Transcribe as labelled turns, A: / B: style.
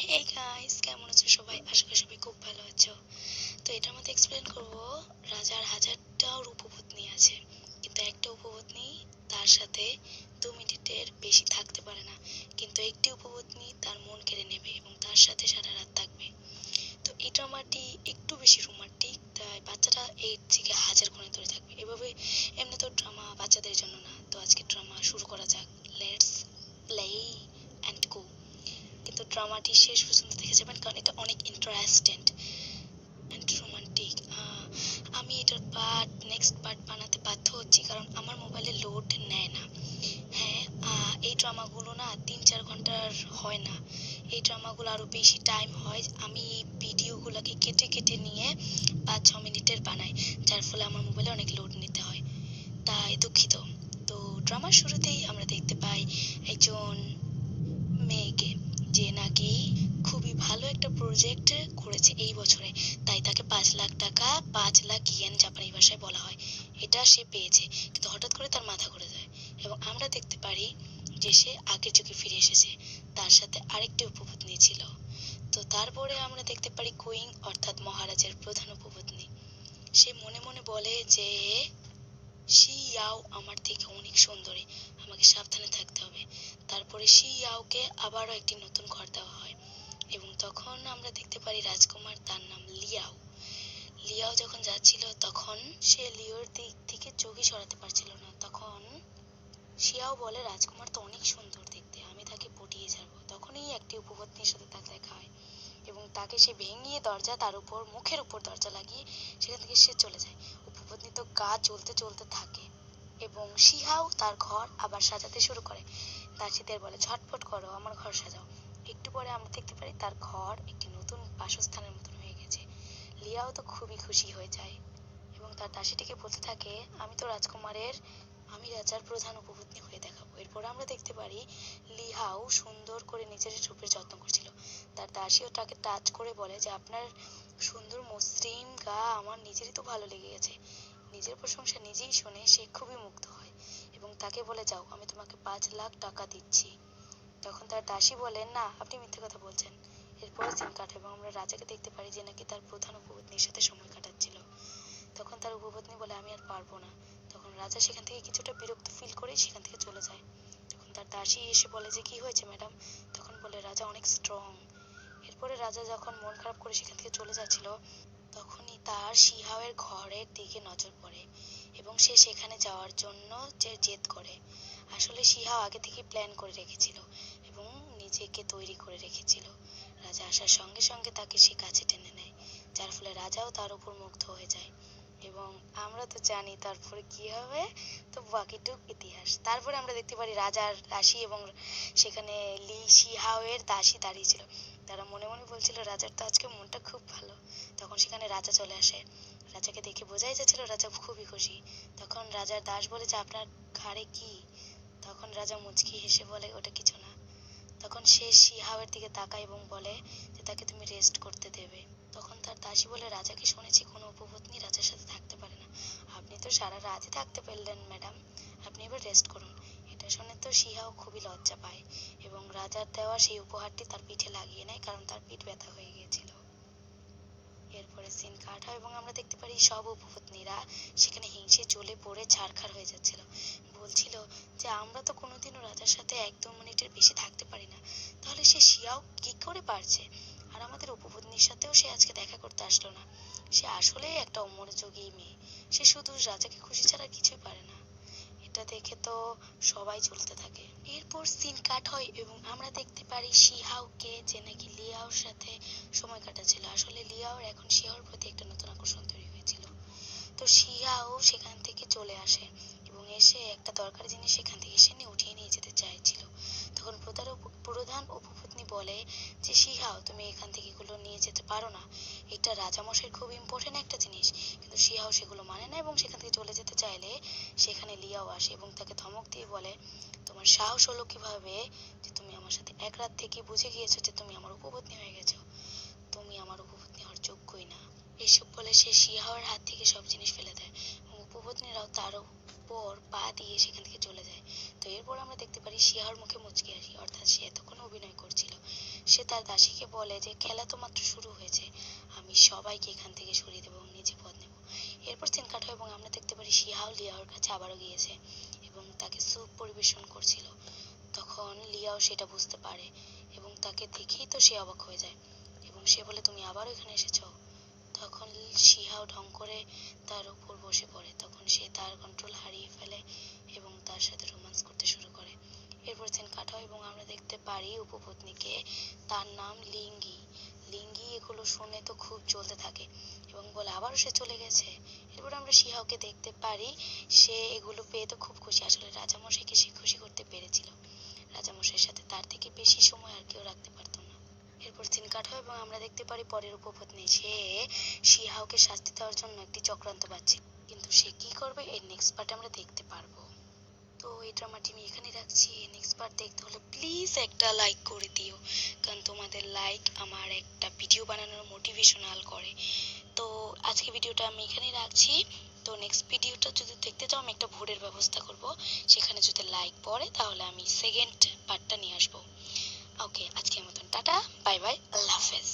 A: Hey guys, কেমন আছো সবাই? আশা করি সবাই খুব ভালো আছো। তো এটার মধ্যে এক্সপ্লেন করব, রাজার হাজারটা উপপত্নী আছে, কিন্তু একটা উপপত্নী তার সাথে 2 মিনিটের বেশি থাকতে পারে না, কিন্তু একটি উপপত্নী তার মন কেড়ে নেবে এবং তার সাথে সারা রাত থাকবে। তো এই ড্রামাটি একটু বেশি রোমান্টিক, তাই বাচ্চাটা এর থেকে হাজার গুণে দূরে থাকবে। এভাবে এমনি তো ড্রামা বাচ্চাদের জন্য না। তো আজকে ড্রামা শুরু করা যাক। Let's play and go. কিন্তু ড্রামাটি শেষ পর্যন্ত দেখে যাবেন, কারণ এটা অনেক ইন্টারেস্টিং অ্যান্ড রোমান্টিক। আমি এটার নেক্সট পার্ট বানাতে বাধ্য হচ্ছি, কারণ আমার মোবাইলে লোড নেয় না। হ্যাঁ, এই ড্রামাগুলো না 3-4 ঘন্টার হয় না। এই ড্রামাগুলো আরও বেশি টাইম হয়। আমি এই ভিডিওগুলোকে কেটে কেটে নিয়ে 5-6 মিনিটের বানাই, যার ফলে আমার মোবাইলে অনেক লোড নিতে হয়, তাই দুঃখিত। তো ড্রামার শুরুতেই আমরা দেখতে পাই একজন মেয়েকে, যে নাকি খুবই ভালো একটা প্রজেক্ট করেছে এই বছরে, তাই তাকে 5 লাখ টাকা, 5 লাখ ইয়েন জাপানি ভাষায় বলা হয়, এটা সে পেয়েছে। কিন্তু হঠাৎ করে তার মাথা ঘুরে যায় এবং আমরা দেখতে পারি যে সে আগের যুগে ফিরে এসেছে। তার সাথে আরেকটি উপপত্নী ছিল। তো তারপরে আমরা দেখতে পারি কুইন, অর্থাৎ মহারাজের প্রধান উপপত্নী। সে মনে মনে বলে যে শি ইয়াও আমার থেকে অনেক সুন্দরী, আমাকে সাবধানে থাকতে হবে। তারপরে শি ইয়াওকে আবারও একটি নতুন ঘর দেওয়া হয় এবং তখন আমরা দেখতে পারি রাজকুমার, তার নাম লিয়াও। লিয়াও যখন যাচ্ছিল, তখন সে লিওর দিক থেকে চোখই সরাতে পারছিল না। তখন শিয়াও বলে, রাজকুমার তো অনেক সুন্দর দেখতে, আমি তাকে পটিয়ে ছাড়বো। তখনই একটি উপপত্নীর সাথে তার দেখা হয় এবং তাকে সে ভেঙিয়ে দরজা, তার উপর মুখের উপর দরজা লাগিয়ে সেখান থেকে সে চলে যায়। উপপত্নী তো গা জ্বলতে জ্বলতে থাকে এবং শিহাও তার ঘর আবার সাজাতে শুরু করে। দাসীদের বলে, ঝটপট করো, আমার ঘর সাজাও। একটু পরে আমরা দেখতে পারি তার ঘর একটি নতুন বাসস্থানের মতন হয়ে গেছে। লিয়াও তো খুবই খুশি হয়ে যায় এবং তার দাসীটিকে বলতে থাকে, আমি রাজার প্রধান উপপত্নী হয়ে দেখাবো। এরপর আমরা দেখতে পারি লিহাও সুন্দর করে নিজের রূপের যত্ন করছিল। তার দাসীও তাকে টাচ করে বলে যে, আপনার সুন্দর মসৃণ গা আমার নিজেরই তো ভালো লেগে গেছে। নিজের প্রশংসা নিজেই শুনে সে খুবই মুগ্ধ হয় এবং তাকে বলে, যাও, আমি তোমাকে 5 লাখ টাকা দিচ্ছি। তখন তার দাসী বলেন, না, আপনি মিথ্যে কথা বলছেন। এরপরে সিন কাটে এবং আমরা রাজাকে দেখতে পারি, যে নাকি তার প্রধান উপপত্নীর সাথে সময় কাটাচ্ছিল। তখন তার উপপত্নী বলে, আমি আর পারবো না। তখন রাজা সেখান থেকে কিছুটা বিরক্ত ফিল করে সেখান থেকে চলে যায়। তখন তার দাসী এসে বলে যে, কি হয়েছে ম্যাডাম? তখন বলে, রাজা অনেক স্ট্রং। এরপরে রাজা যখন মন খারাপ করে সেখান থেকে চলে যাচ্ছিল, তখনই তার শিহাওয়ের ঘরের দিকে নজর পড়ে এবং সে সেখানে যাওয়ার জন্য যে জেদ করে। আসলে শিহাও আগে থেকে প্ল্যান করে রেখেছিল এবং নিজেকে তৈরি করে রেখেছিল। রাজা আসার সঙ্গে সঙ্গে তাকে সে কাছে টেনে নেয়, যার ফলে রাজাও তার উপর মুগ্ধ হয়ে যায় এবং আমরা তো জানি তারপরে কি হবে। তো বাকিটুক ইতিহাস। তারপরে আমরা দেখতে পারি রাজার দাসী এবং সেখানে লি শিহাওয়ের দাসী দাঁড়িয়েছিল। তারা মনে মনে বলছিল, রাজার তো আজকে মনটা খুব ভালো। তখন সেখানে রাজা চলে আসে। রাজাকে দেখে বোঝাই যাচ্ছিল রাজা খুবই খুশি। তখন রাজার দাস বলে যে, আপনার ঘাড়ে কি? তখন রাজা মুচকি হেসে বলে, ওটা কিছু না। তখন সে শিহাওয়ের দিকে তাকায় এবং বলে যে, তাকে তুমি রেস্ট করতে দেবে। তখন তার দাসী বলে, রাজাকে শুনেছি কোনো উপপত্নী রাজার সাথে থাকতে পারে না, আপনি তো সারা রাতই থাকতে পারলেন ম্যাডাম, আপনি এবার রেস্ট করুন। এটা শুনে তো শিহাও খুবই লজ্জা পায় এবং রাজার দেওয়া সেই উপহারটি তার পিঠে লাগিয়ে নেয়, কারণ তার পিঠ ব্যথা হয়ে গিয়েছিল। এরপরে সিন কাট হয় এবং আমরা দেখতে পারি সব উপপত্নীরা সেখানে হিংসে জ্বলে পড়ে ছারখার হয়ে যাচ্ছিল। বলছিল যে, আমরা তো কোনোদিনও রাজার সাথে 1-2 মিনিটের বেশি থাকতে পারি না, তাহলে সে শিয়াও কি করে পারছে? আর আমাদের উপপত্নীর সাথেও সে আজকে দেখা করতে আসলো না। সে আসলেই একটা অমনোযোগী মেয়ে, সে শুধু রাজাকে খুশি ছাড়া কিছুই পারে না। এটা দেখে তো সবাই চলতে থাকে। এরপর সিন কাট হয় এবং আমরা দেখতে পারি শিহাওকে, যে নাকি লিয়াওর সাথে সময় কাটাচ্ছিল। আসলে লিয়াওর এখন শিহাওর প্রতি একটা নতুন আকর্ষণ তৈরি হয়েছিল। তো শিহাও সেখান থেকে চলে আসে এবং এসে একটা দরকারি জিনিস সেখান থেকে সে নিয়ে উঠিয়ে নিয়ে যেতে চাইছিল। তখন প্রধান উপপত্নী বলে যে, শিহাও, তুমি এখান থেকে এগুলো নিয়ে যেতে পারো না, এটা রাজামশাইয়ের খুব ইম্পর্টেন্ট একটা জিনিস। কিন্তু শিহাও সেগুলো মানে না এবং সেখান থেকে চলে যেতে চাইলে সেখানে লিয়াও আসে এবং তাকে ধমক দিয়ে বলে, তোমার সাহস হলো কিভাবে যে তুমি আমার সাথে এক রাত থেকে বুঝে গিয়েছো যে তুমি আমার উপপত্নী হয়ে গেছো? তুমি আমার উপপত্নী হওয়ার যোগ্যই না। এসব বলে সে শিহাওয়ের হাত থেকে সব জিনিস ফেলে দেয় এবং উপপত্নীরাও তার উপর পা দিয়ে সেখান থেকে চলে যায়। তো এরপর আমরা দেখতে পারি শিহাওর মুখে মুচকি হাসি, অর্থাৎ সে এতক্ষণ অভিনয় করছিল। সে তার দাসীকে বলে যে খেলা তো মাত্র শুরু হয়েছে, আমি সবাইকে এখান থেকে সরিয়ে দেবো এবং নিজে পথ নেব। এরপর সিন কাট হয় এবং আমরা দেখতে পারি শিহাও লিয়াওর কাছে আবারও গিয়েছে এবং তাকে স্যুপ পরিবেশন করছিল। তখন লিয়াও সেটা বুঝতে পারে এবং তাকে দেখেই তো সে অবাক হয়ে যায় এবং সে বলে তুমি আবারও এখানে এসেছো। তখন শিহাও ঢং করে তার উপর বসে পড়ে, তখন সে তার কন্ট্রোল হারিয়ে ফেলে এবং তার সাথে রোম্যান্স করতে শুরু করে। এরপর সিন কাট হয় এবং আমরা দেখতে পারি উপপত্নীকে, তার নাম লিঙ্গি। লিঙ্গি এগুলো শুনে তো খুব জ্বলতে থাকে এবং বলে আবারও সে চলে গেছে। এরপর আমরা শিহাওকে দেখতে পারি, সে এগুলো পেয়ে তো খুব খুশি, আসলে রাজামশাইকে সে খুশি করতে পেরেছিল। রাজামশাইয়ের সাথে তার থেকে বেশি সময় আর কেউ রাখতে পারতো না। এরপর সিন কাট হয় এবং আমরা দেখতে পারি পরের উপপত্নী, সে শিহাওকে শাস্তি দেওয়ার জন্য একটি চক্রান্ত পাচ্ছে, কিন্তু সে কি করবে এর নেক্সট পার্টে আমরা দেখতে পারবো। তো এই ড্রামাটি আমি এখানে রাখছি, নেক্সট পার্ট দেখতে হলে প্লিজ একটা লাইক করে দিও, কারণ তোমাদের লাইক আমার একটা ভিডিও বানানোর মোটিভেশনাল করে। তো আজকে ভিডিওটা আমি এখানেই রাখছি। তো নেক্সট ভিডিওটা যদি দেখতে চাও আমি একটা ভোটের ব্যবস্থা করব, সেখানে যদি লাইক পড়ে তাহলে আমি সেকেন্ড পার্টটা নিয়ে আসবো। ওকে, আজকের মতন টাটা, বাই বাই, আল্লাহ হাফেজ।